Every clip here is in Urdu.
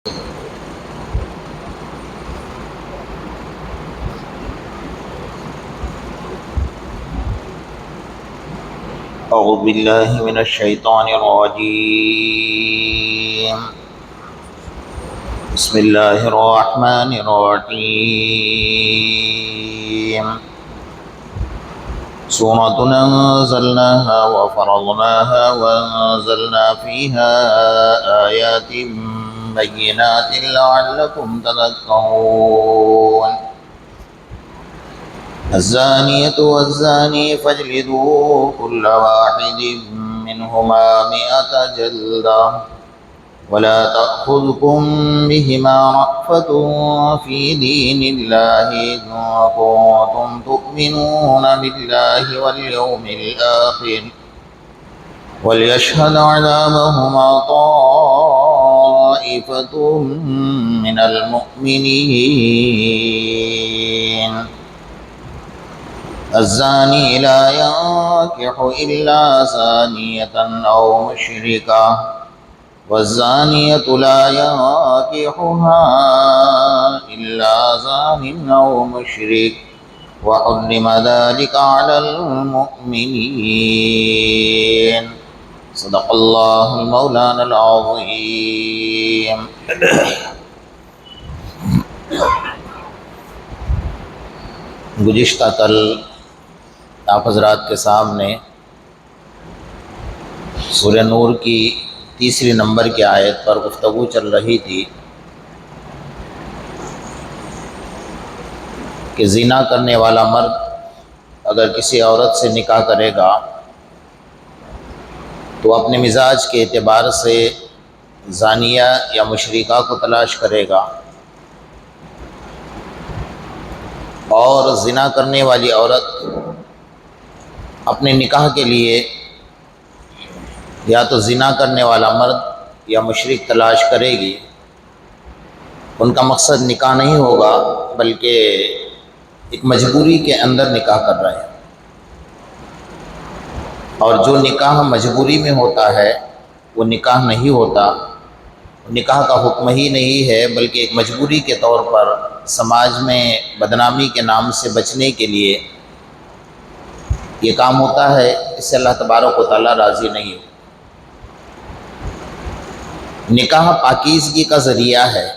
أعوذ بالله من الشيطان الرجيم. بسم الله الرحمن الرحيم. سورة أنزلناها وفرضناها وأنزلنا فيها آيات بينات لعلكم تذكرون. الزانية والزاني فاجلدوا كل واحد منهما 100 جلدة ولا تأخذكم بهما رأفة في دين الله إن كنتم تؤمنون بالله واليوم الآخر وليشهد عذابهما طائفة من المؤمنين. الزاني لا ينكح إلا زانية أو مشركة والزانية لا ينكحها إلا زان أو مشرك وحرم ذلك على المؤمنين. صدق الله المولانا العظيم. گزشتہ کل آپ حضرات کے سامنے سورہ نور کی 3 نمبر کی آیت پر گفتگو چل رہی تھی کہ زنا کرنے والا مرد اگر کسی عورت سے نکاح کرے گا تو اپنے مزاج کے اعتبار سے زانیہ یا مشرکہ کو تلاش کرے گا، اور زنا کرنے والی عورت اپنے نکاح کے لیے یا تو زنا کرنے والا مرد یا مشرک تلاش کرے گی. ان کا مقصد نکاح نہیں ہوگا بلکہ ایک مجبوری کے اندر نکاح کر رہے ہیں، اور جو نکاح مجبوری میں ہوتا ہے وہ نکاح نہیں ہوتا، نکاح کا حکم ہی نہیں ہے، بلکہ ایک مجبوری کے طور پر سماج میں بدنامی کے نام سے بچنے کے لیے یہ کام ہوتا ہے. اس سے اللہ تبارک و تعالیٰ راضی نہیں ہو. نکاح پاکیزگی کا ذریعہ ہے،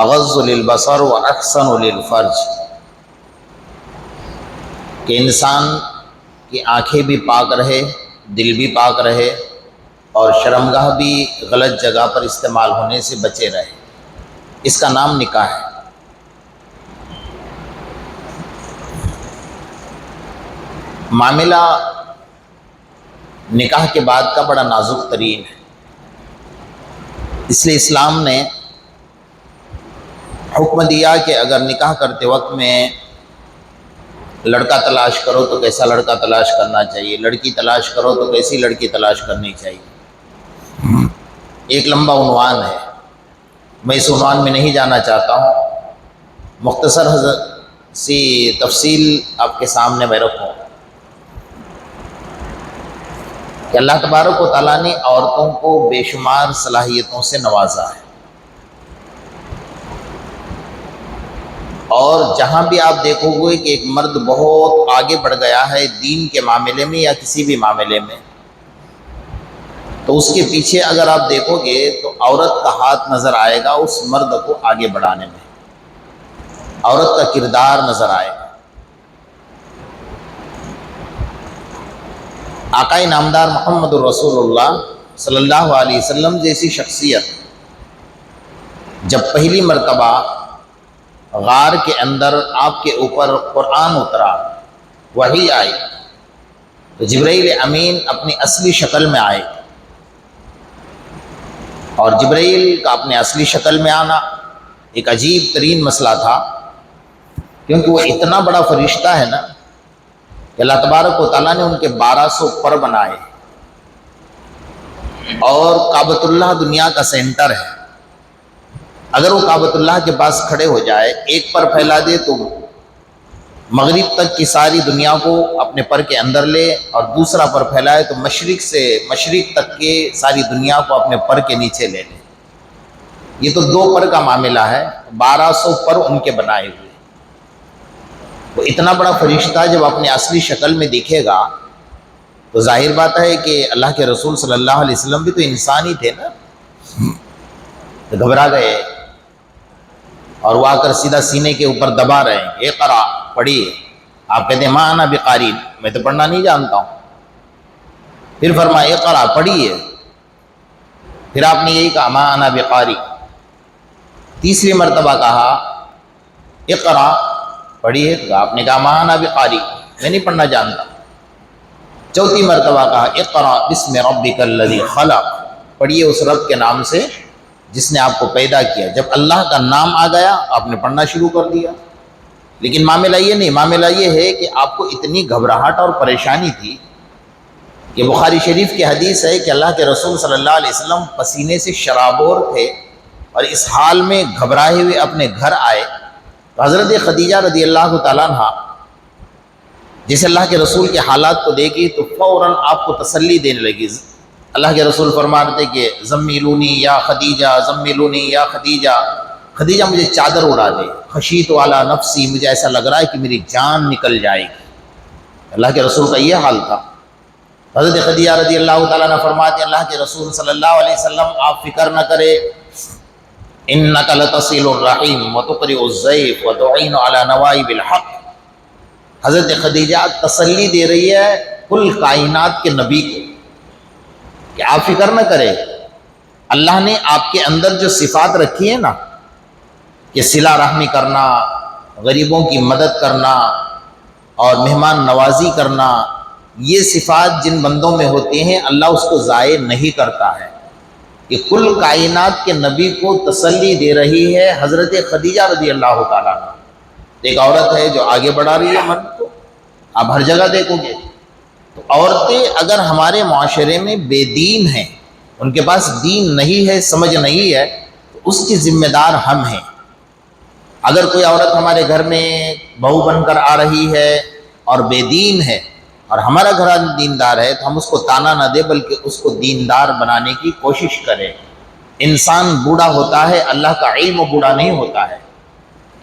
اغض للبصر و احسن للفرج، کہ انسان کی آنکھیں بھی پاک رہے، دل بھی پاک رہے، اور شرمگاہ بھی غلط جگہ پر استعمال ہونے سے بچے رہے. اس کا نام نکاح ہے. معاملہ نکاح کے بعد کا بڑا نازک ترین ہے، اس لیے اسلام نے حکم دیا کہ اگر نکاح کرتے وقت میں لڑکا تلاش کرو تو کیسا لڑکا تلاش کرنا چاہیے، لڑکی تلاش کرو تو کیسی لڑکی تلاش کرنی چاہیے. ایک لمبا عنوان ہے، میں اس عنوان میں نہیں جانا چاہتا ہوں، مختصر سی تفصیل آپ کے سامنے میں رکھوں کہ اللہ تبارک و تعالیٰ نے عورتوں کو بے شمار صلاحیتوں سے نوازا ہے، اور جہاں بھی آپ دیکھو گے کہ ایک مرد بہت آگے بڑھ گیا ہے دین کے معاملے میں یا کسی بھی معاملے میں، تو اس کے پیچھے اگر آپ دیکھو گے تو عورت کا ہاتھ نظر آئے گا اس مرد کو آگے بڑھانے میں، عورت کا کردار نظر آئے گا. آقا نامدار محمد رسول اللہ صلی اللہ علیہ وسلم جیسی شخصیت جب پہلی مرتبہ غار کے اندر آپ کے اوپر قرآن اترا، وحی آئی، تو جبرائیل امین اپنی اصلی شکل میں آئے، اور جبرائیل کا اپنے اصلی شکل میں آنا ایک عجیب ترین مسئلہ تھا، کیونکہ وہ اتنا بڑا فرشتہ ہے نا کہ اللہ تبارک و تعالیٰ نے ان کے 1200 پر بنائے، اور کعبۃ اللہ دنیا کا سینٹر ہے. اگر وہ کعبۃ اللہ کے پاس کھڑے ہو جائے، ایک پر پھیلا دے تو مغرب تک کی ساری دنیا کو اپنے پر کے اندر لے، اور دوسرا پر پھیلائے تو مشرق سے مشرق تک کے ساری دنیا کو اپنے پر کے نیچے لے لے. یہ تو 2 پر کا معاملہ ہے، 1200 پر ان کے بنائے ہوئے۔ تو اتنا بڑا فرشتہ جب اپنے اصلی شکل میں دکھے گا تو ظاہر بات ہے کہ اللہ کے رسول صلی اللہ علیہ وسلم بھی تو انسان ہی تھے نا، تو گھبرا گئے اور وہ آ کر سیدھا سینے کے اوپر دبا رہے ہیں، اقرا پڑھیے۔ آپ کہتے ہیں ما انا بقاری، میں تو پڑھنا نہیں جانتا ہوں۔ پھر فرمایا اقرا پڑھیے، پھر آپ نے یہی کہا ما انا بقاری۔ تیسری مرتبہ کہا اقرا پڑھیے، تو آپ نے کہا ما انا بقاری، میں نہیں پڑھنا جانتا۔ چوتھی مرتبہ کہا اقرا بسم ربک الذی خلق، پڑھیے اس رب کے نام سے جس نے آپ کو پیدا کیا۔ جب اللہ کا نام آ گیا آپ نے پڑھنا شروع کر دیا۔ لیکن معاملہ یہ نہیں، معاملہ یہ ہے کہ آپ کو اتنی گھبراہٹ اور پریشانی تھی کہ بخاری شریف کی حدیث ہے کہ اللہ کے رسول صلی اللہ علیہ وسلم پسینے سے شرابور تھے اور اس حال میں گھبرائے ہوئے اپنے گھر آئے تو حضرت خدیجہ رضی اللہ تعالیٰ عنہ جیسے اللہ کے رسول کے حالات کو دیکھی تو فوراً آپ کو تسلی دینے لگی۔ اللہ کے رسول فرماتے کہ زمیلونی یا خدیجہ، زمیلونی یا خدیجہ، خدیجہ مجھے چادر اڑا دے، خشیت والا نفسی، مجھے ایسا لگ رہا ہے کہ میری جان نکل جائے گی۔ اللہ کے رسول کا یہ حال تھا۔ حضرت خدیجہ رضی اللہ تعالیٰ نے فرماتے اللہ کے رسول صلی اللہ علیہ وسلم آپ فکر نہ کرے، انک لتصل الرحیم وتقرئ الضیف وتعین علی نوائب الحق۔ حضرت خدیجہ تسلی دے رہی ہے کل کائنات کے نبی کو کہ آپ فکر نہ کریں، اللہ نے آپ کے اندر جو صفات رکھی ہیں نا کہ صلہ رحمی کرنا، غریبوں کی مدد کرنا اور مہمان نوازی کرنا، یہ صفات جن بندوں میں ہوتے ہیں اللہ اس کو ضائع نہیں کرتا ہے۔ کہ کل کائنات کے نبی کو تسلی دے رہی ہے حضرت خدیجہ رضی اللہ تعالیٰ عنہ۔ ایک عورت ہے جو آگے بڑھا رہی ہے من کو، آپ ہر جگہ دیکھو گے تو عورتیں اگر ہمارے معاشرے میں بے دین ہیں، ان کے پاس دین نہیں ہے، سمجھ نہیں ہے، تو اس کی ذمہ دار ہم ہیں۔ اگر کوئی عورت ہمارے گھر میں بہو بن کر آ رہی ہے اور بے دین ہے اور ہمارا گھر دیندار ہے تو ہم اس کو تانا نہ دے بلکہ اس کو دیندار بنانے کی کوشش کریں۔ انسان بوڑھا ہوتا ہے، اللہ کا علم بوڑھا نہیں ہوتا ہے۔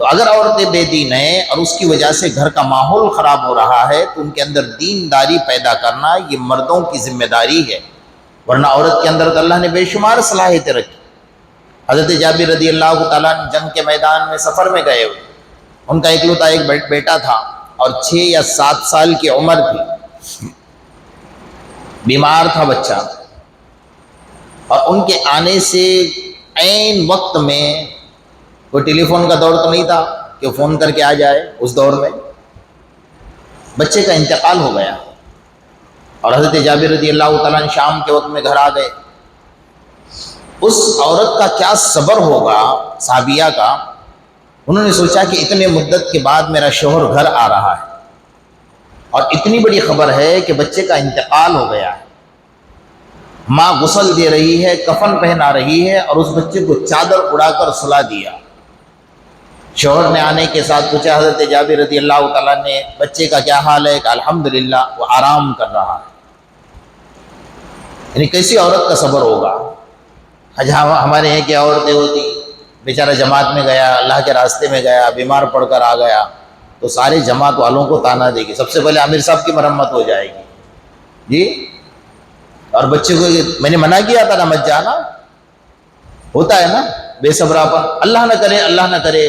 تو اگر عورتیں بے دین ہیں اور اس کی وجہ سے گھر کا ماحول خراب ہو رہا ہے تو ان کے اندر دینداری پیدا کرنا یہ مردوں کی ذمہ داری ہے، ورنہ عورت کے اندر تو اللہ نے بے شمار صلاحیتیں رکھی۔ حضرت جابر رضی اللہ تعالیٰ جنگ کے میدان میں سفر میں گئے ہوئے، ان کا اکلوتا ایک بیٹا تھا اور 6 یا 7 سال کی عمر تھی، بیمار تھا بچہ، اور ان کے آنے سے عین وقت میں کوئی ٹیلی فون کا دور تو نہیں تھا کہ فون کر کے آ جائے، اس دور میں بچے کا انتقال ہو گیا اور حضرت جابر رضی اللہ تعالیٰ شام کے وقت میں گھر آ گئے۔ اس عورت کا کیا صبر ہوگا صحابیہ کا، انہوں نے سوچا کہ اتنے مدت کے بعد میرا شوہر گھر آ رہا ہے اور اتنی بڑی خبر ہے کہ بچے کا انتقال ہو گیا ہے، ماں غسل دے رہی ہے، کفن پہنا رہی ہے اور اس بچے کو چادر اڑا کر سلا دیا۔ شوہر نے آنے کے ساتھ پوچھا حضرت جابر رضی اللہ تعالیٰ نے بچے کا کیا حال ہے کہ الحمدللہ وہ آرام کر رہا ہے۔ یعنی کیسی عورت کا صبر ہوگا؟ ہمارے یہاں کی عورتیں ہوتی، بیچارہ جماعت میں گیا، اللہ کے راستے میں گیا، بیمار پڑ کر آ گیا تو سارے جماعت والوں کو تانا دے گی، سب سے پہلے عامر صاحب کی مرمت ہو جائے گی جی، اور بچے کو میں نے منع کیا تھا نا مت جانا، ہوتا ہے نا بے صبرا پر۔ اللہ نہ کرے، اللہ نہ کرے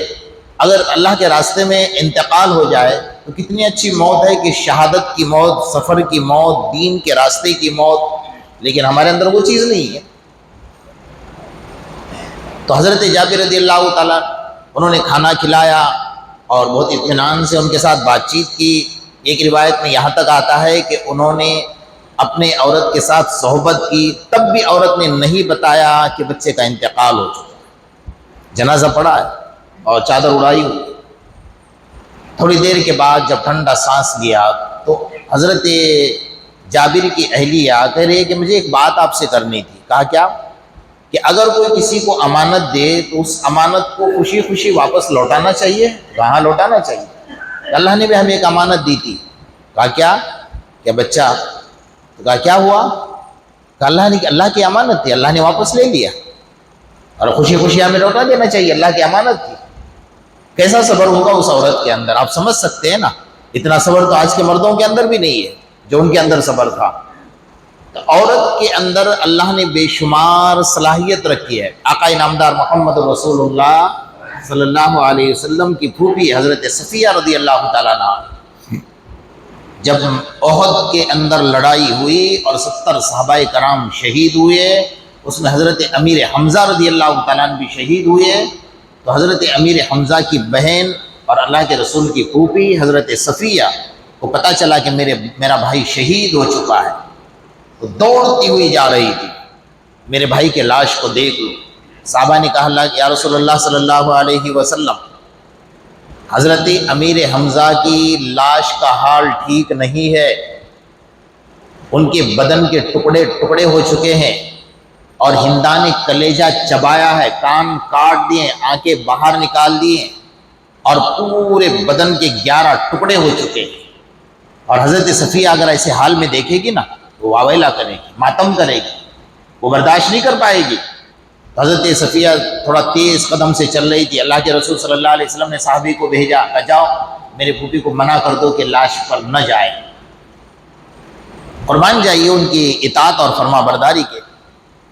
اگر اللہ کے راستے میں انتقال ہو جائے تو کتنی اچھی موت ہے کہ شہادت کی موت، سفر کی موت، دین کے راستے کی موت، لیکن ہمارے اندر وہ چیز نہیں ہے۔ تو حضرت جابر رضی اللہ تعالیٰ انہوں نے کھانا کھلایا اور بہت اطمینان سے ان کے ساتھ بات چیت کی۔ ایک روایت میں یہاں تک آتا ہے کہ انہوں نے اپنے عورت کے ساتھ صحبت کی، تب بھی عورت نے نہیں بتایا کہ بچے کا انتقال ہو چکا، جنازہ پڑا ہے اور چادر اڑائی ہوئی۔ تھوڑی دیر کے بعد جب ٹھنڈا سانس لیا تو حضرت جابر کی اہلیہ کہہ رہی ہے کہ مجھے ایک بات آپ سے کرنی تھی۔ کہا کیا؟ کہ اگر کوئی کسی کو امانت دے تو اس امانت کو خوشی خوشی واپس لوٹانا چاہیے؟ کہاں لوٹانا چاہیے، اللہ نے بھی ہمیں ایک امانت دی تھی۔ کہا کیا؟ کہ بچہ۔ تو کہا کیا ہوا؟ کہ اللہ کی امانت تھی، اللہ نے واپس لے لیا۔ اور خوشی خوشی ہمیں لوٹا دینا چاہیے، اللہ کی امانت تھی۔ کیسا صبر ہوگا اس عورت کے اندر، آپ سمجھ سکتے ہیں نا۔ اتنا صبر تو آج کے مردوں کے اندر بھی نہیں ہے جو ان کے اندر صبر تھا۔ تو عورت کے اندر اللہ نے بے شمار صلاحیت رکھی ہے۔ آقا انعامدار محمد رسول اللہ صلی اللہ علیہ وسلم کی پھوپھی حضرت صفیہ رضی اللہ تعالیٰ عنہ، جب احد کے اندر لڑائی ہوئی اور 70 صحابہ کرام شہید ہوئے، اس میں حضرت امیر حمزہ رضی اللہ تعالیٰ عنہ بھی شہید ہوئے، تو حضرت امیر حمزہ کی بہن اور اللہ کے رسول کی پھوپھی حضرت صفیہ کو پتہ چلا کہ میرا بھائی شہید ہو چکا ہے، تو دوڑتی ہوئی جا رہی تھی، میرے بھائی کے لاش کو دیکھ لو۔ صحابہ نے کہا یا رسول اللہ صلی اللہ علیہ وسلم، حضرت امیر حمزہ کی لاش کا حال ٹھیک نہیں ہے، ان کے بدن کے ٹکڑے ٹکڑے ہو چکے ہیں اور ہندا نے کلیجہ چبایا ہے، کان کاٹ دیے، آنکھیں باہر نکال دیے اور پورے بدن کے 11 ٹکڑے ہو چکے ہیں۔ اور حضرت صفیہ اگر ایسے حال میں دیکھے گی نا تو واویلا کرے گی، ماتم کرے گی، وہ برداشت نہیں کر پائے گی۔ حضرت صفیہ تھوڑا تیز قدم سے چل رہی تھی، اللہ کے رسول صلی اللہ علیہ وسلم نے صحابی کو بھیجا کہ جاؤ میرے پھوپھی کو منع کر دو کہ لاش پر نہ جائے، قربان جائیے ان کی اطاعت اور فرما برداری کے۔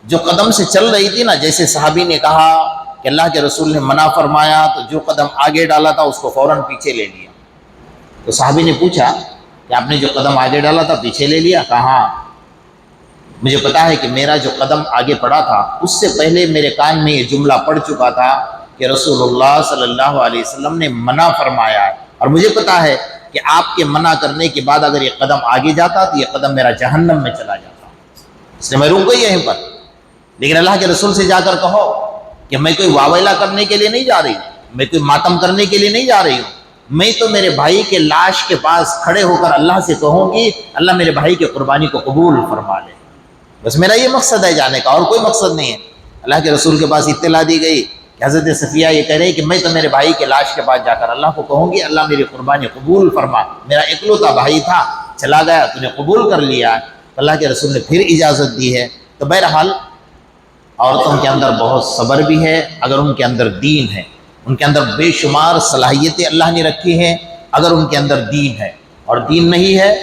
جو قدم سے چل رہی تھی نا، جیسے صحابی نے کہا کہ اللہ کے رسول نے منع فرمایا، تو جو قدم آگے ڈالا تھا اس کو فوراً پیچھے لے لیا۔ تو صحابی نے پوچھا کہ آپ نے جو قدم آگے ڈالا تھا پیچھے لے لیا؟ کہا مجھے پتا ہے کہ میرا جو قدم آگے پڑا تھا اس سے پہلے میرے کان میں یہ جملہ پڑ چکا تھا کہ رسول اللہ صلی اللہ علیہ وسلم نے منع فرمایا ہے، اور مجھے پتا ہے کہ آپ کے منع کرنے کے بعد اگر یہ قدم آگے جاتا تو یہ قدم میرا جہنم میں چلا جاتا، اس لیے میں رک گئی یہیں پر۔ لیکن اللہ کے رسول سے جا کر کہو کہ میں کوئی واویلا کرنے کے لیے نہیں جا رہی، میں کوئی ماتم کرنے کے لیے نہیں جا رہی ہوں، میں تو میرے بھائی کے لاش کے پاس کھڑے ہو کر اللہ سے کہوں گی اللہ میرے بھائی کی قربانی کو قبول فرما لے، بس میرا یہ مقصد ہے جانے کا، اور کوئی مقصد نہیں ہے۔ اللہ کے رسول کے پاس اطلاع دی گئی کہ حضرت صفیہ یہ کہہ رہے کہ میں تو میرے بھائی کے لاش کے پاس جا کر اللہ کو کہوں گی اللہ میری قربانی قبول فرما، میرا اکلوتا بھائی تھا چلا گیا، تو نے قبول کر لیا۔ اللہ کے رسول نے پھر اجازت دی ہے۔ تو بہرحال عورتوں کے اندر بہت صبر بھی ہے اگر ان کے اندر دین ہے، ان کے اندر بے شمار صلاحیتیں اللہ نے رکھی ہیں اگر ان کے اندر دین ہے، اور دین نہیں ہے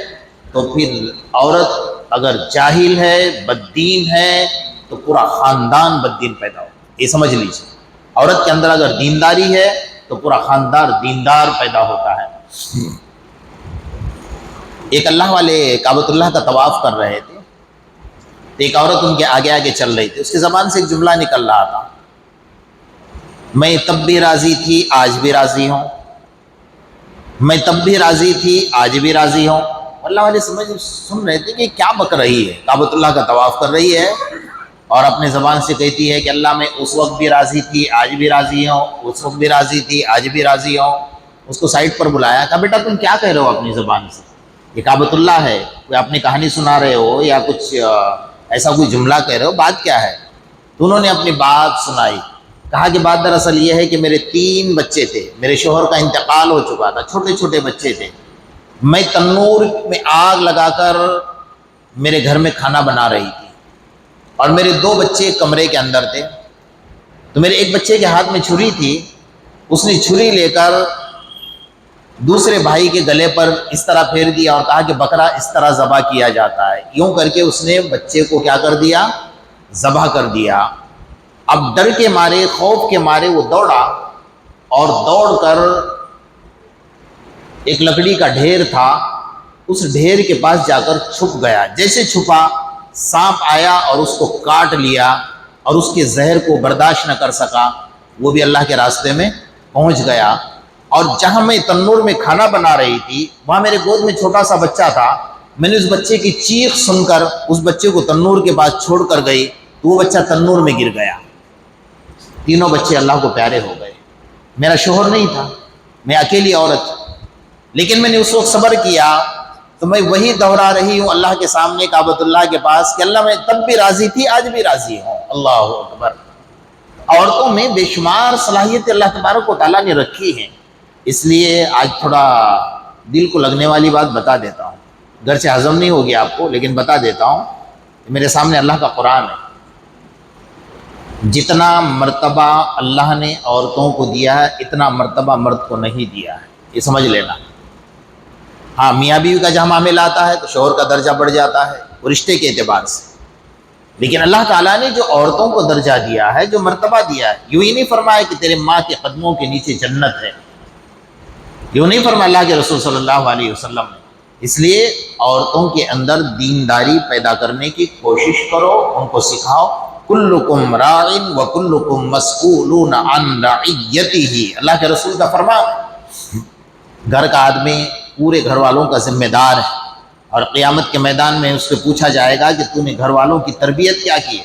تو پھر عورت اگر جاہل ہے، بددین ہے، تو پورا خاندان بددین پیدا ہو، یہ سمجھ لیجیے۔ عورت کے اندر اگر دینداری ہے تو پورا خاندان دیندار پیدا ہوتا ہے۔ ایک اللہ والے کعبۃ اللہ کا طواف کر رہے تھے، ایک عورت ان کے آگے آگے چل رہی تھی، اس کی زبان سے ایک جملہ نکل رہا تھا، میں تب بھی راضی تھی آج بھی راضی ہوں، میں تب بھی راضی تھی آج بھی راضی ہوں۔ اللہ والے سن رہے تھے کہ کیا بک رہی ہے، کعبۃ اللہ کا طواف کر رہی ہے اور اپنے زبان سے کہتی ہے کہ اللہ میں اس وقت بھی راضی تھی آج بھی راضی ہوں، اس وقت بھی راضی تھی آج بھی راضی ہوں۔ اس کو سائڈ پر بلایا، کہا بیٹا تم کیا کہہ رہے ہو اپنی زبان سے، یہ کعبۃ اللہ ہے، کوئی اپنی کہانی سنا رہے ہو یا کچھ ایسا کوئی جملہ کہہ رہے ہو، بات کیا ہے؟ تو انہوں نے اپنی بات سنائی، کہا کہ بات دراصل یہ ہے کہ میرے 3 بچے تھے، میرے شوہر کا انتقال ہو چکا تھا، چھوٹے چھوٹے بچے تھے، میں تنور میں آگ لگا کر میرے گھر میں کھانا بنا رہی تھی اور میرے 2 بچے کمرے کے اندر تھے، تو میرے ایک بچے کے ہاتھ میں چھری تھی، اس نے چھری لے کر دوسرے بھائی کے گلے پر اس طرح پھیر دیا اور کہا کہ بکرا اس طرح ذبح کیا جاتا ہے، یوں کر کے اس نے بچے کو کیا کر دیا، ذبح کر دیا۔ اب ڈر کے مارے، خوف کے مارے وہ دوڑا اور دوڑ کر ایک لکڑی کا ڈھیر تھا، اس ڈھیر کے پاس جا کر چھپ گیا، جیسے چھپا سانپ آیا اور اس کو کاٹ لیا اور اس کے زہر کو برداشت نہ کر سکا، وہ بھی اللہ کے راستے میں پہنچ گیا۔ اور جہاں میں تنور میں کھانا بنا رہی تھی وہاں میرے گود میں چھوٹا سا بچہ تھا، میں نے اس بچے کی چیخ سن کر اس بچے کو تنور کے پاس چھوڑ کر گئی تو وہ بچہ تنور میں گر گیا، 3 بچے اللہ کو پیارے ہو گئے۔ میرا شوہر نہیں تھا، میں اکیلی عورت، لیکن میں نے اس وقت صبر کیا، تو میں وہی دہرا رہی ہوں اللہ کے سامنے کعبۃ اللہ کے پاس کہ اللہ میں تب بھی راضی تھی آج بھی راضی ہوں۔ اللہ اکبر۔ عورتوں میں بے شمار صلاحیت اللہ تبارک و تعالیٰ نے رکھی ہیں، اس لیے آج تھوڑا دل کو لگنے والی بات بتا دیتا ہوں، گرچہ ہضم نہیں ہوگی آپ کو لیکن بتا دیتا ہوں، میرے سامنے اللہ کا قرآن ہے۔ جتنا مرتبہ اللہ نے عورتوں کو دیا ہے اتنا مرتبہ مرد کو نہیں دیا ہے، یہ سمجھ لینا۔ ہاں میاں بیوی کا جہاں معاملہ آتا ہے تو شوہر کا درجہ بڑھ جاتا ہے وہ رشتے کے اعتبار سے، لیکن اللہ تعالیٰ نے جو عورتوں کو درجہ دیا ہے، جو مرتبہ دیا ہے، یوں ہی نہیں فرمایا کہ تیرے ماں کے قدموں کے نیچے جنت ہے، یوں نہیں فرمایا اللہ کے رسول صلی اللہ علیہ وسلم نے۔ اس لیے عورتوں کے اندر دینداری پیدا کرنے کی کوشش کرو، ان کو سکھاؤ۔ کلکم راع وکلکم مسئولون عن رعیتہ، اللہ کے رسول کا فرمان۔ گھر کا آدمی پورے گھر والوں کا ذمہ دار ہے، اور قیامت کے میدان میں اس سے پوچھا جائے گا کہ تو نے گھر والوں کی تربیت کیا کی ہے؟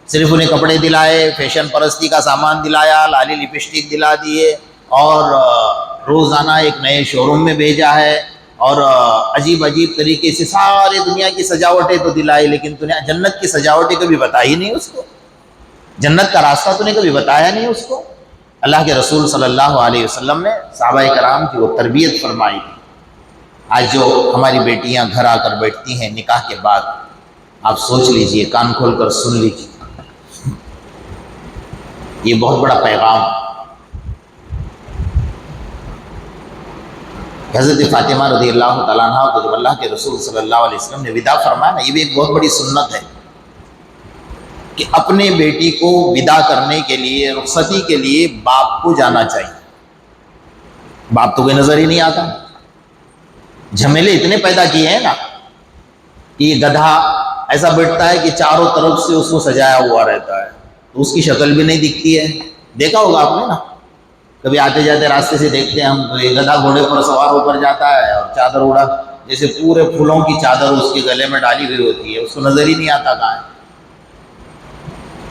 صرف انہیں کپڑے دلائے، فیشن پرستی کا سامان دلایا، لالی لپسٹک دلا دیے، اور روزانہ ایک نئے شو روم میں بھیجا ہے، اور عجیب عجیب طریقے سے سارے دنیا کی سجاوٹیں تو دلائی، لیکن تو نے جنت کی سجاوٹیں کبھی بتائی نہیں اس کو، جنت کا راستہ تو نے کبھی بتایا نہیں اس کو۔ اللہ کے رسول صلی اللہ علیہ وسلم نے صحابہ کرام کی وہ تربیت فرمائی تھی۔ آج جو ہماری بیٹیاں گھر آ کر بیٹھتی ہیں نکاح کے بعد، آپ سوچ لیجئے، کان کھول کر سن لیجئے، یہ بہت بڑا پیغام۔ حضرت فاطمہ رضی اللہ تعالیٰ عنہ کو جب اللہ کے رسول صلی اللہ علیہ وسلم نے ودا فرمایا نا، یہ بھی ایک بہت بڑی سنت ہے کہ اپنے بیٹی کو ودا کرنے کے لیے، رخصتی کے لیے باپ کو جانا چاہیے۔ باپ تو کوئی نظر ہی نہیں آتا، جھمیلے اتنے پیدا کیے ہیں نا کہ یہ گدھا ایسا بیٹھتا ہے کہ چاروں طرف سے اس کو سجایا ہوا رہتا ہے، تو اس کی شکل بھی نہیں دکھتی ہے۔ دیکھا ہوگا آپ نے نا، کبھی آتے جاتے راستے سے دیکھتے ہیں ہم، تو یہ گدھا گھوڑے پر سوار ہو کر جاتا ہے اور چادر اڑا، جیسے پورے پھولوں کی چادر اس کے گلے میں ڈالی ہوئی ہوتی ہے، اس کو نظر ہی نہیں آتا کہاں ہے۔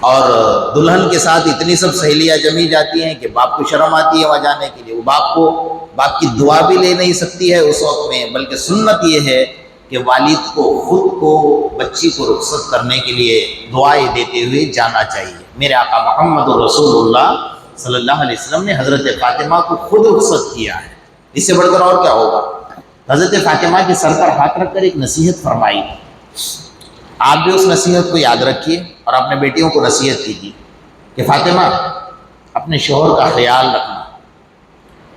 اور دلہن کے ساتھ اتنی سب سہیلیاں جمی جاتی ہیں کہ باپ کو شرم آتی ہے وہاں جانے کے لیے، وہ باپ کی دعا بھی لے نہیں سکتی ہے اس وقت میں، بلکہ سنت یہ ہے کہ والد کو خود کو بچی کو رخصت کرنے کے لیے دعائیں دیتے ہوئے جانا چاہیے۔ میرے آقا محمد رسول اللہ صلی اللہ علیہ وسلم نے حضرت فاطمہ کو خود رخصت کیا ہے، اس سے بڑھ کر اور کیا ہوگا۔ حضرت فاطمہ کے سر پر ہاتھ رکھ کر ایک نصیحت فرمائی، آپ بھی اس نصیحت کو یاد رکھیے اور اپنے بیٹیوں کو نصیحت کیجیے کہ فاطمہ اپنے شوہر کا خیال رکھنا،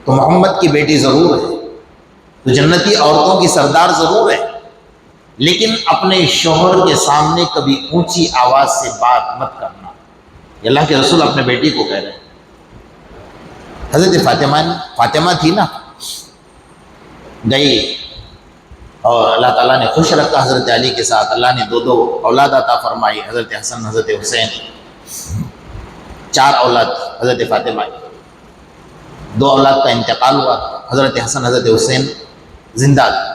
تو محمد کی بیٹی ضرور ہے، تو جنتی عورتوں کی سردار ضرور ہے، لیکن اپنے شوہر کے سامنے کبھی اونچی آواز سے بات مت کرنا۔ یہ اللہ کے رسول اپنے بیٹی کو کہہ رہے ہیں۔ حضرت فاطمہ تھی نا، گئی اور اللہ تعالیٰ نے خوش رکھا حضرت علی کے ساتھ، اللہ نے دو اولاد عطا فرمائی، حضرت حسن حضرت حسین، 4 اولاد حضرت فاطمہ کی، 2 اولاد کا انتقال ہوا، حضرت حسن حضرت حسین زندہ تھے۔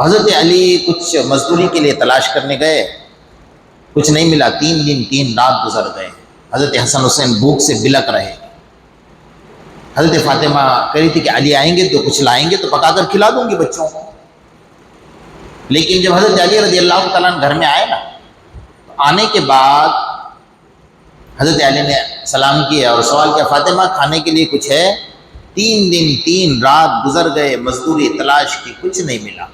حضرت علی کچھ مزدوری کے لیے تلاش کرنے گئے، کچھ نہیں ملا، 3 دن 3 رات گزر گئے، حضرت حسن حسین بھوک سے بلک رہے۔ حضرت فاطمہ کہہ رہی تھی کہ علی آئیں گے تو کچھ لائیں گے تو پکا کر کھلا دوں گی بچوں کو، لیکن جب حضرت علی رضی اللہ تعالیٰ عنہ گھر میں آئے نا، آنے کے بعد حضرت علی نے سلام کیا اور سوال کیا، فاطمہ کھانے کے لیے کچھ ہے؟ 3 دن 3 رات گزر گئے، مزدوری تلاش کی، کچھ نہیں ملا،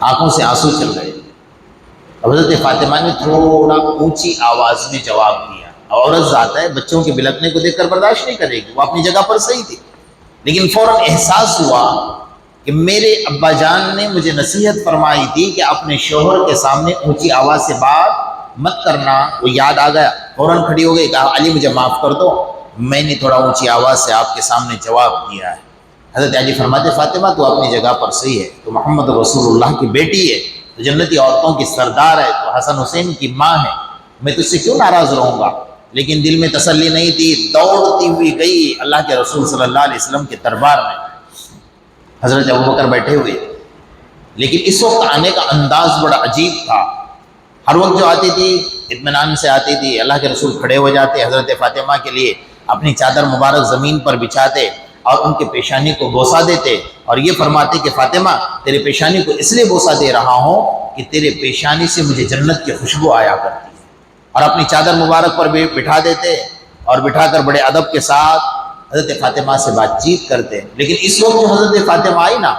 آنکھوں سے آنسو چل گئے۔ اب حضرت فاطمہ نے تھوڑا اونچی آواز میں جواب دیا، عورت ذات ہے، بچوں کے بلکنے کو دیکھ کر برداشت نہیں کرے گی، وہ اپنی جگہ پر صحیح تھی، لیکن فوراً احساس ہوا کہ میرے ابا جان نے مجھے نصیحت فرمائی تھی کہ اپنے شوہر کے سامنے اونچی آواز سے بات مت کرنا، وہ یاد آ گیا، فوراً کھڑی ہو گئی، کہا علی مجھے معاف کر دو، میں نے تھوڑا اونچی آواز سے آپ کے سامنے جواب دیا ہے۔ حضرت علی فرماتے فاطمہ تو اپنی جگہ پر صحیح ہے، تو محمد رسول اللہ کی بیٹی ہے، تو جنتی عورتوں کی سردار ہے، تو حسن حسین کی ماں ہے، میں تجھ سے کیوں ناراض رہوں گا؟ لیکن دل میں تسلی نہیں تھی، دوڑتی ہوئی گئی اللہ کے رسول صلی اللہ علیہ وسلم کے دربار میں، حضرت ابوبکر بیٹھے ہوئے، لیکن اس وقت آنے کا انداز بڑا عجیب تھا۔ ہر وقت جو آتی تھی اطمینان سے آتی تھی، اللہ کے رسول کھڑے ہو جاتے، حضرت فاطمہ کے لیے اپنی چادر مبارک زمین پر بچھاتے اور ان کے پیشانی کو بوسہ دیتے اور یہ فرماتے کہ فاطمہ تیرے پیشانی کو اس لیے بوسہ دے رہا ہوں کہ تیرے پیشانی سے مجھے جنت کی خوشبو آیا کرتی ہے، اور اپنی چادر مبارک پر بٹھا دیتے اور بٹھا کر بڑے ادب کے ساتھ حضرت فاطمہ سے بات چیت کرتے۔ لیکن اس وقت جو حضرت فاطمہ آئی نا،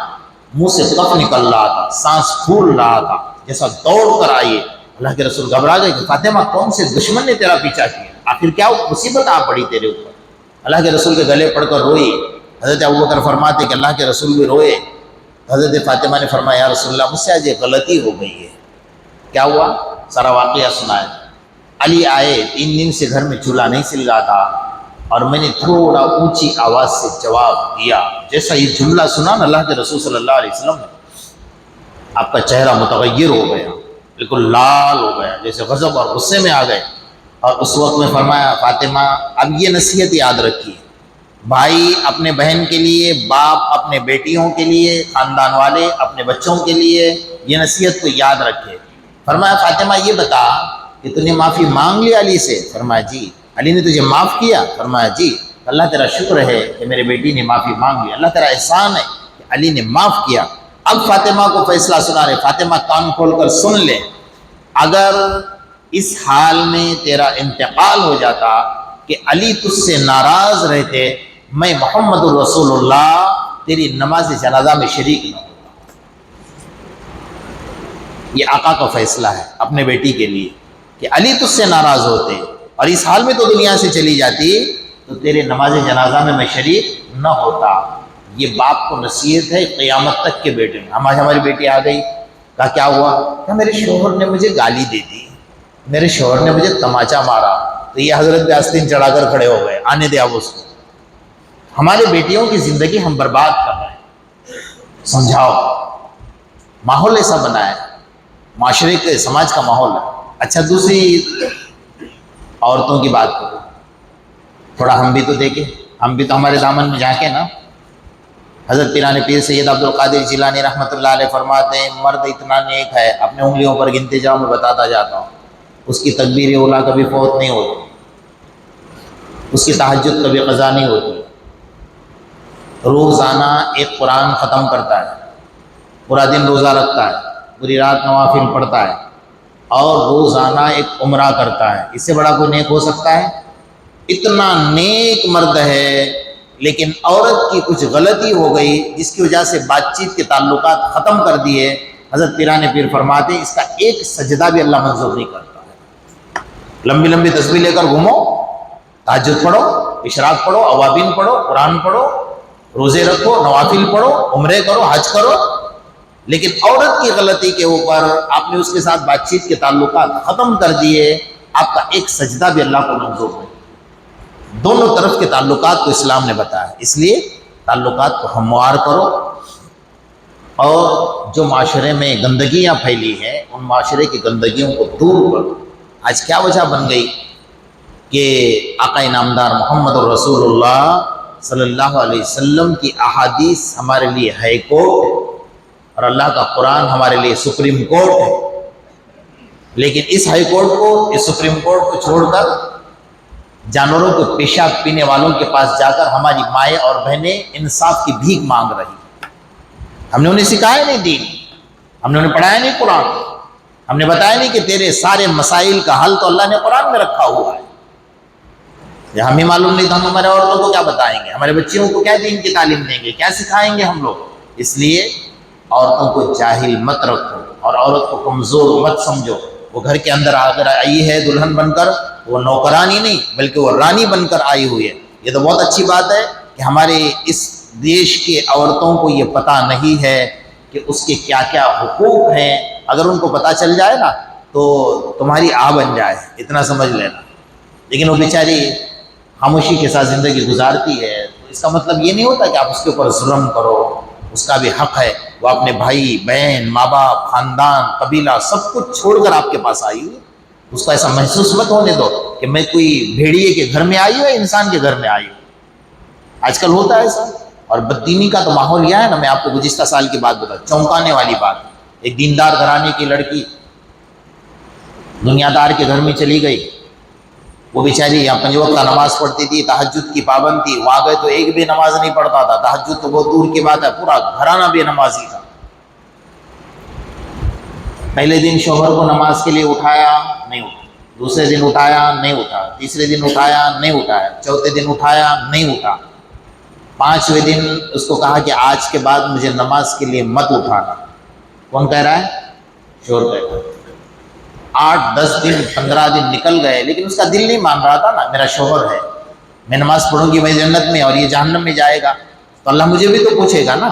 منہ سے کف نکل رہا تھا، سانس پھول رہا تھا، جیسا دوڑ کر آئیے اللہ کے رسول گھبرا گئے کہ فاطمہ کون سے دشمن نے تیرا پیچھا کیا، آخر کیا مصیبت آ پڑی تیرے اوپر؟ اللہ کے رسول کے گلے پڑ کر روئی۔ حضرت ابوبکر فرماتے کہ اللہ کے رسول بھی روئے۔ حضرت فاطمہ نے فرمایا یا رسول اللہ مجھ سے آج یہ غلطی ہو گئی ہے۔ کیا ہوا؟ سارا واقعہ سنایا۔ علی آئے، 3 دن سے گھر میں چولہا نہیں سل رہا تھا، اور میں نے تھوڑا اونچی آواز سے جواب دیا۔ جیسا یہ جملہ سنا نا اللہ کے رسول صلی اللہ علیہ وسلم نے، آپ کا چہرہ متغیر ہو گیا، بالکل لال ہو گیا، جیسے غضب اور غصے میں آ گئے۔ اور اس وقت میں فرمایا فاطمہ اب یہ نصیحت یاد رکھیے، بھائی اپنے بہن کے لیے، باپ اپنے بیٹیوں کے لیے، خاندان والے اپنے بچوں کے لیے یہ نصیحت کو یاد رکھے۔ فرمایا فاطمہ یہ بتا کہ تو نے معافی مانگ لی علی سے؟ فرمایا جی۔ علی نے تجھے معاف کیا؟ فرمایا جی۔ اللہ تیرا شکر ہے کہ میرے بیٹی نے معافی مانگ لی، اللہ تیرا احسان ہے کہ علی نے معاف کیا۔ اب فاطمہ کو فیصلہ سنا رہے، فاطمہ کان کھول کر سن لے، اگر اس حال میں تیرا انتقال ہو جاتا کہ علی تجھ سے ناراض رہتے، میں محمد الرسول اللہ تیری نماز جنازہ میں شریک نہ ہوتا۔ یہ آقا کا فیصلہ ہے اپنے بیٹی کے لیے کہ علی تجھ سے ناراض ہوتے اور اس حال میں تو دنیا سے چلی جاتی تو تیرے نماز جنازہ میں شریک نہ ہوتا۔ یہ باپ کو نصیحت ہے قیامت تک کے بیٹے میں۔ آج ہماری بیٹی آ گئی، کہا کیا ہوا؟ کہ میرے شوہر نے مجھے گالی دے دی، میرے شوہر نے مجھے تماچا مارا، تو یہ حضرت پہ آستین چڑھا کر کھڑے ہو گئے، آنے دے اب اس کو۔ ہمارے بیٹیوں کی زندگی ہم برباد کر رہے ہیں، سمجھاؤ۔ ماحول ایسا بنا ہے، معاشرے کے سماج کا ماحول ہے۔ اچھا دوسری عورتوں کی بات کرو، تھوڑا ہم بھی تو دیکھیں، ہم بھی تو ہمارے دامن میں جھانکیں نا۔ حضرت پیران پیر سید عبد القادر جیلانی رحمۃ اللہ علیہ فرماتے ہیں مرد اتنا نیک ہے، اپنے انگلیوں پر گنتے جاؤ، میں بتاتا جاتا ہوں، اس کی تکبیر اولیٰ کبھی فوت نہیں ہوتی، اس کی تہجد کبھی قضا نہیں ہوتی، روزانہ ایک قرآن ختم کرتا ہے، پورا دن روزہ رکھتا ہے، پوری رات نوافل پڑھتا ہے، اور روزانہ ایک عمرہ کرتا ہے۔ اس سے بڑا کوئی نیک ہو سکتا ہے؟ اتنا نیک مرد ہے، لیکن عورت کی کچھ غلطی ہو گئی جس کی وجہ سے بات چیت کے تعلقات ختم کر دیے۔ حضرت پیران پیر فرماتے ہیں اس کا ایک سجدہ بھی اللہ منظور نہیں کرتا ہے۔ لمبی لمبی تسبیح لے کر گھومو، تہجد پڑھو، اشراق پڑھو، اوابین پڑھو، قرآن پڑھو، روزے رکھو، نوافل پڑھو، عمرے کرو، حج کرو، لیکن عورت کی غلطی کے اوپر آپ نے اس کے ساتھ بات چیت کے تعلقات ختم کر دیے، آپ کا ایک سجدہ بھی اللہ کو منظور نہیں۔ دونوں طرف کے تعلقات کو اسلام نے بتایا، اس لیے تعلقات کو ہموار کرو، اور جو معاشرے میں گندگیاں پھیلی ہیں ان معاشرے کی گندگیوں کو دور کرو۔ آج کیا وجہ بن گئی کہ آقا انعامدار محمد الرسول اللہ صلی اللہ علیہ وسلم کی احادیث ہمارے لیے ہائی کورٹ ہے اور اللہ کا قرآن ہمارے لیے سپریم کورٹ ہے، لیکن اس ہائی کورٹ کو، اس سپریم کورٹ کو چھوڑ کر جانوروں کو پیشاب پینے والوں کے پاس جا کر ہماری مائیں اور بہنیں انصاف کی بھیک مانگ رہی۔ ہم نے انہیں سکھایا نہیں دین، ہم نے انہیں پڑھایا نہیں قرآن، ہم نے بتایا نہیں کہ تیرے سارے مسائل کا حل تو اللہ نے قرآن میں رکھا ہوا ہے۔ یہ ہمیں معلوم نہیں تو ہم ہمارے عورتوں کو کیا بتائیں گے، ہمارے بچیوں کو کیا دین کی تعلیم دیں گے، کیا سکھائیں گے ہم لوگ؟ اس لیے عورتوں کو جاہل مت رکھو اور عورت کو کمزور مت سمجھو۔ وہ گھر کے اندر اگر آئی ہے دلہن بن کر، وہ نوکرانی نہیں بلکہ وہ رانی بن کر آئی ہوئی ہے۔ یہ تو بہت اچھی بات ہے کہ ہمارے اس دیش کے عورتوں کو یہ پتہ نہیں ہے کہ اس کے کیا کیا حقوق ہیں۔ اگر ان کو پتہ چل جائے نا تو تمہاری بن جائے، اتنا سمجھ لینا۔ لیکن وہ بیچاری خاموشی کے ساتھ زندگی گزارتی ہے، تو اس کا مطلب یہ نہیں ہوتا کہ آپ اس کے اوپر ظلم کرو، اس کا بھی حق ہے، وہ اپنے بھائی بہن ماں باپ خاندان قبیلہ سب کچھ چھوڑ کر آپ کے پاس آئی ہوئی، اس کو ایسا محسوس مت ہونے دو کہ میں کوئی بھیڑیے کے گھر میں آئی ہوں یا انسان کے گھر میں آئی ہوں۔ آج کل ہوتا ہے ایسا، اور بددینی کا تو ماحول یہ ہے نا۔ میں آپ کو گزشتہ سال کی بات بتا، چونکانے والی بات، ایک دیندار گھرانے کی لڑکی دنیا دار کے گھر میں چلی گئی، وہ بیچاری یہاں 5 وقت نماز پڑھتی تھی، تہجد کی پابند تھی، وہاں گئے تو ایک بھی نماز نہیں پڑھتا تھا، تہجد تو بہت دور کی بات ہے، پورا گھرانہ بے نمازی تھا۔ پہلے دن شوہر کو نماز کے لیے اٹھایا، نہیں اٹھا، دوسرے دن اٹھایا، نہیں اٹھا، تیسرے دن اٹھایا، نہیں اٹھایا، چوتھے دن اٹھایا، نہیں اٹھا، 5ویں دن اس کو کہا کہ آج کے بعد مجھے نماز کے لیے مت اٹھانا۔ کون کہہ رہا ہے؟ شوہر کہہ رہا ہے۔ 8-10 دن 15 دن نکل گئے لیکن اس کا دل نہیں مان رہا تھا نا، میرا شوہر ہے، میں نماز پڑھوں گی میں جنت میں اور یہ جہنم میں جائے گا تو اللہ مجھے بھی تو پوچھے گا نا۔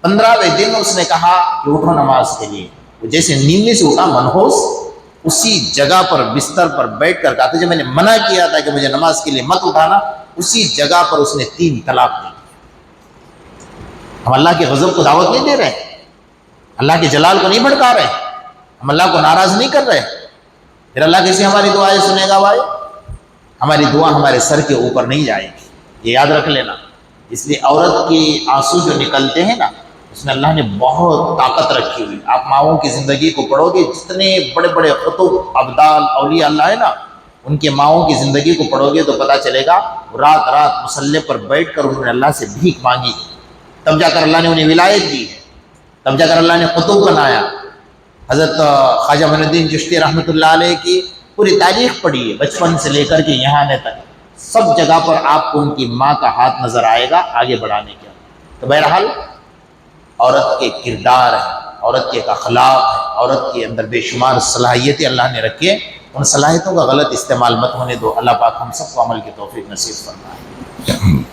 15ویں دن اس نے کہا کہ اٹھو نماز کے لیے، وہ جیسے نیند میں سے اٹھا منحوس، اسی جگہ پر بستر پر بیٹھ کر کہا تھا جب میں نے منع کیا تھا کہ مجھے نماز کے لیے مت اٹھانا، اسی جگہ پر اس نے 3 طلاق دی۔ ہم اللہ کے غضب کو دعوت نہیں دے رہے، اللہ کے جلال کو نہیں بھڑکا رہے، ہم اللہ کو ناراض نہیں کر رہے، پھر اللہ کیسے ہماری دعائیں سنے گا بھائی؟ ہماری دعا ہمارے سر کے اوپر نہیں جائے گی، یہ یاد رکھ لینا۔ اس لیے عورت کے آنسو جو نکلتے ہیں نا، اس میں اللہ نے بہت طاقت رکھی ہوئی۔ آپ ماؤں کی زندگی کو پڑھو گے، جتنے بڑے بڑے قطب ابدال اولیاء اللہ ہے نا، ان کے ماؤں کی زندگی کو پڑھو گے تو پتہ چلے گا رات رات مصلے پر بیٹھ کر انہوں نے اللہ سے بھیک مانگی، تب جا کر اللہ نے انہیں ولایت دی، تب جا کر اللہ نے قطب بنایا۔ حضرت خواجہ معین الدین چشتی رحمۃ اللہ علیہ کی پوری تاریخ پڑھی ہے، بچپن سے لے کر کے یہاں آنے تک، سب جگہ پر آپ کو ان کی ماں کا ہاتھ نظر آئے گا آگے بڑھانے کا۔ تو بہرحال عورت کے کردار ہے، عورت کے اخلاق ہے، عورت کے اندر بے شمار صلاحیتیں اللہ نے رکھی ہیں، ان صلاحیتوں کا غلط استعمال مت ہونے دو۔ اللہ پاک ہم سب کو عمل کی توفیق نصیب فرمائے۔